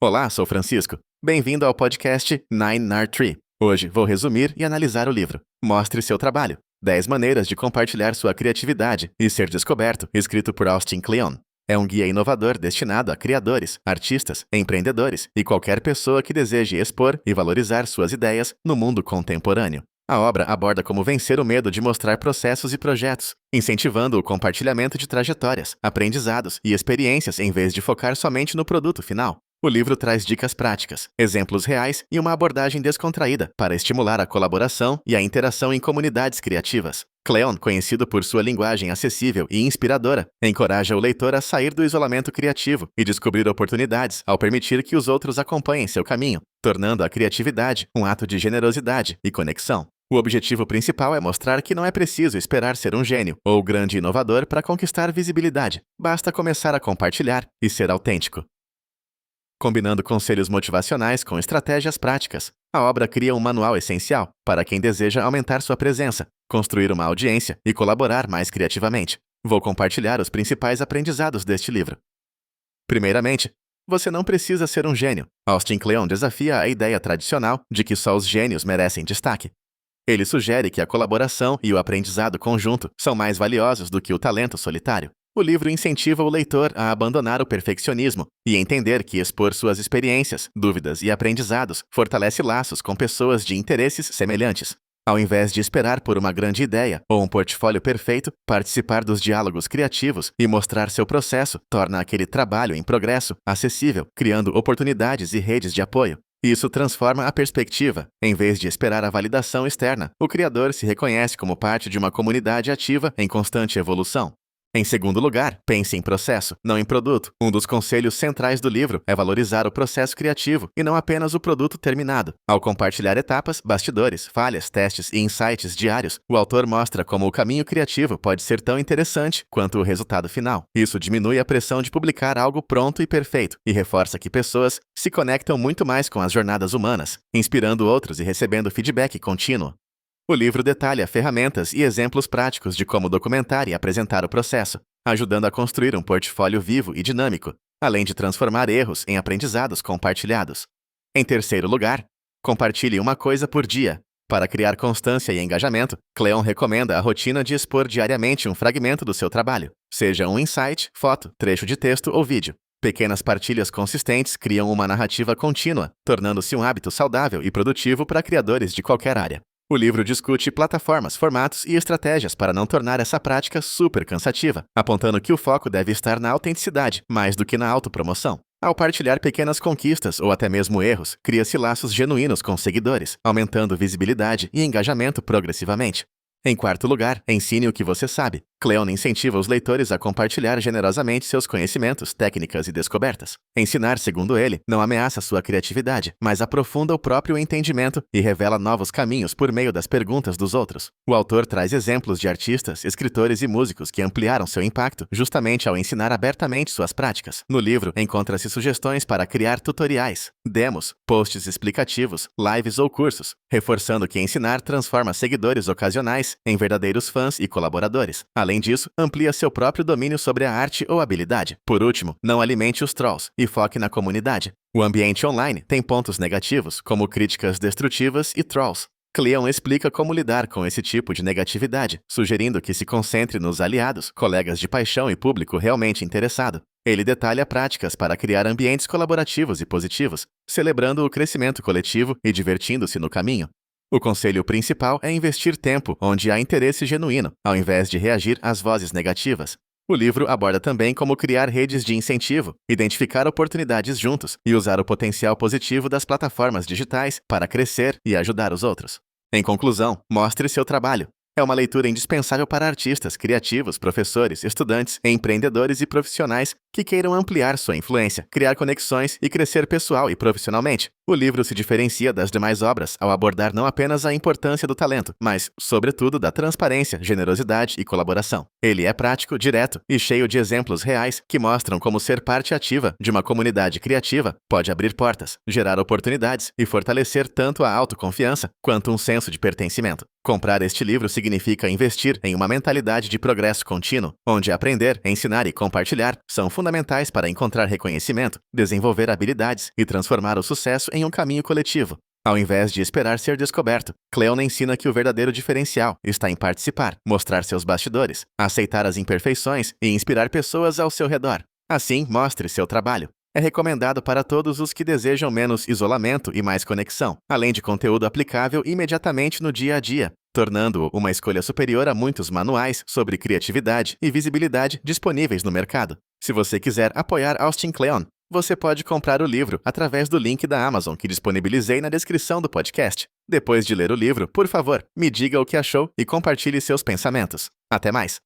Olá, sou Francisco. Bem-vindo ao podcast Nine Nard Tree. Hoje vou resumir e analisar o livro Mostre Seu Trabalho. 10 maneiras de compartilhar sua criatividade e ser descoberto, escrito por Austin Kleon. É um guia inovador destinado a criadores, artistas, empreendedores e qualquer pessoa que deseje expor e valorizar suas ideias no mundo contemporâneo. A obra aborda como vencer o medo de mostrar processos e projetos, incentivando o compartilhamento de trajetórias, aprendizados e experiências em vez de focar somente no produto final. O livro traz dicas práticas, exemplos reais e uma abordagem descontraída para estimular a colaboração e a interação em comunidades criativas. Kleon, conhecido por sua linguagem acessível e inspiradora, encoraja o leitor a sair do isolamento criativo e descobrir oportunidades ao permitir que os outros acompanhem seu caminho, tornando a criatividade um ato de generosidade e conexão. O objetivo principal é mostrar que não é preciso esperar ser um gênio ou grande inovador para conquistar visibilidade. Basta começar a compartilhar e ser autêntico. Combinando conselhos motivacionais com estratégias práticas, a obra cria um manual essencial para quem deseja aumentar sua presença, construir uma audiência e colaborar mais criativamente. Vou compartilhar os principais aprendizados deste livro. Primeiramente, você não precisa ser um gênio. Austin Kleon desafia a ideia tradicional de que só os gênios merecem destaque. Ele sugere que a colaboração e o aprendizado conjunto são mais valiosos do que o talento solitário. O livro incentiva o leitor a abandonar o perfeccionismo e entender que expor suas experiências, dúvidas e aprendizados fortalece laços com pessoas de interesses semelhantes. Ao invés de esperar por uma grande ideia ou um portfólio perfeito, participar dos diálogos criativos e mostrar seu processo torna aquele trabalho em progresso acessível, criando oportunidades e redes de apoio. Isso transforma a perspectiva. Em vez de esperar a validação externa, o criador se reconhece como parte de uma comunidade ativa em constante evolução. Em segundo lugar, pense em processo, não em produto. Um dos conselhos centrais do livro é valorizar o processo criativo e não apenas o produto terminado. Ao compartilhar etapas, bastidores, falhas, testes e insights diários, o autor mostra como o caminho criativo pode ser tão interessante quanto o resultado final. Isso diminui a pressão de publicar algo pronto e perfeito e reforça que pessoas se conectam muito mais com as jornadas humanas, inspirando outros e recebendo feedback contínuo. O livro detalha ferramentas e exemplos práticos de como documentar e apresentar o processo, ajudando a construir um portfólio vivo e dinâmico, além de transformar erros em aprendizados compartilhados. Em terceiro lugar, compartilhe uma coisa por dia. Para criar constância e engajamento, Kleon recomenda a rotina de expor diariamente um fragmento do seu trabalho, seja um insight, foto, trecho de texto ou vídeo. Pequenas partilhas consistentes criam uma narrativa contínua, tornando-se um hábito saudável e produtivo para criadores de qualquer área. O livro discute plataformas, formatos e estratégias para não tornar essa prática super cansativa, apontando que o foco deve estar na autenticidade, mais do que na autopromoção. Ao partilhar pequenas conquistas ou até mesmo erros, cria-se laços genuínos com seguidores, aumentando visibilidade e engajamento progressivamente. Em quarto lugar, ensine o que você sabe. Kleon incentiva os leitores a compartilhar generosamente seus conhecimentos, técnicas e descobertas. Ensinar, segundo ele, não ameaça sua criatividade, mas aprofunda o próprio entendimento e revela novos caminhos por meio das perguntas dos outros. O autor traz exemplos de artistas, escritores e músicos que ampliaram seu impacto justamente ao ensinar abertamente suas práticas. No livro, encontra-se sugestões para criar tutoriais, demos, posts explicativos, lives ou cursos, reforçando que ensinar transforma seguidores ocasionais em verdadeiros fãs e colaboradores. Além disso, amplia seu próprio domínio sobre a arte ou habilidade. Por último, não alimente os trolls e foque na comunidade. O ambiente online tem pontos negativos, como críticas destrutivas e trolls. Kleon explica como lidar com esse tipo de negatividade, sugerindo que se concentre nos aliados, colegas de paixão e público realmente interessado. Ele detalha práticas para criar ambientes colaborativos e positivos, celebrando o crescimento coletivo e divertindo-se no caminho. O conselho principal é investir tempo onde há interesse genuíno, ao invés de reagir às vozes negativas. O livro aborda também como criar redes de incentivo, identificar oportunidades juntos e usar o potencial positivo das plataformas digitais para crescer e ajudar os outros. Em conclusão, mostre seu trabalho. É uma leitura indispensável para artistas, criativos, professores, estudantes, empreendedores e profissionais que queiram ampliar sua influência, criar conexões e crescer pessoal e profissionalmente. O livro se diferencia das demais obras ao abordar não apenas a importância do talento, mas, sobretudo, da transparência, generosidade e colaboração. Ele é prático, direto e cheio de exemplos reais que mostram como ser parte ativa de uma comunidade criativa pode abrir portas, gerar oportunidades e fortalecer tanto a autoconfiança quanto um senso de pertencimento. Comprar este livro significa investir em uma mentalidade de progresso contínuo, onde aprender, ensinar e compartilhar são fundamentais fundamentais para encontrar reconhecimento, desenvolver habilidades e transformar o sucesso em um caminho coletivo. Ao invés de esperar ser descoberto, Cleon ensina que o verdadeiro diferencial está em participar, mostrar seus bastidores, aceitar as imperfeições e inspirar pessoas ao seu redor. Assim, mostre seu trabalho. É recomendado para todos os que desejam menos isolamento e mais conexão, além de conteúdo aplicável imediatamente no dia a dia, tornando-o uma escolha superior a muitos manuais sobre criatividade e visibilidade disponíveis no mercado. Se você quiser apoiar Austin Kleon, você pode comprar o livro através do link da Amazon que disponibilizei na descrição do podcast. Depois de ler o livro, por favor, me diga o que achou e compartilhe seus pensamentos. Até mais!